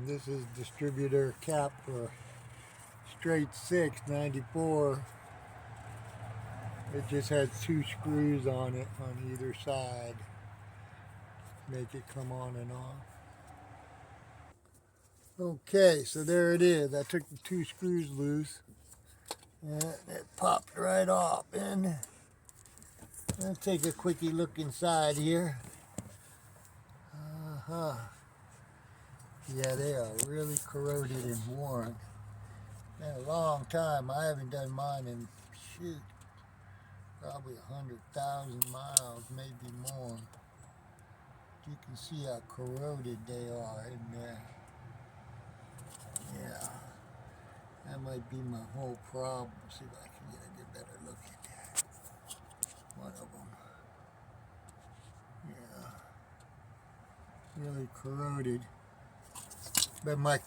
This is distributor cap for straight 6 94. It just has 2 screws on it on either side. Make it come on and off. Okay, so there it is. I took the 2 screws loose and it popped right off. And let's take a quickie look inside here. Yeah, they are really corroded and worn. Been a long time. I haven't done mine in, probably 100,000 miles, maybe more. You can see how corroded they are in there. Yeah, that might be my whole problem. See if I can get a better look at that. One of them. Yeah, really corroded. But my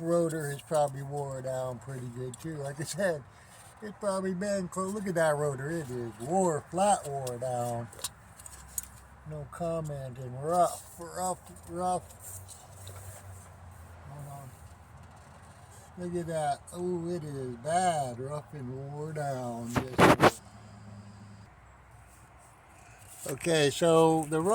rotor is probably wore down pretty good too. Like I said, it's probably been close. Look at that rotor. It is flat wore down. No commenting. Rough. Hold on. Look at that. Oh, it is bad. Rough and wore down. Yes. Okay, so the rotor.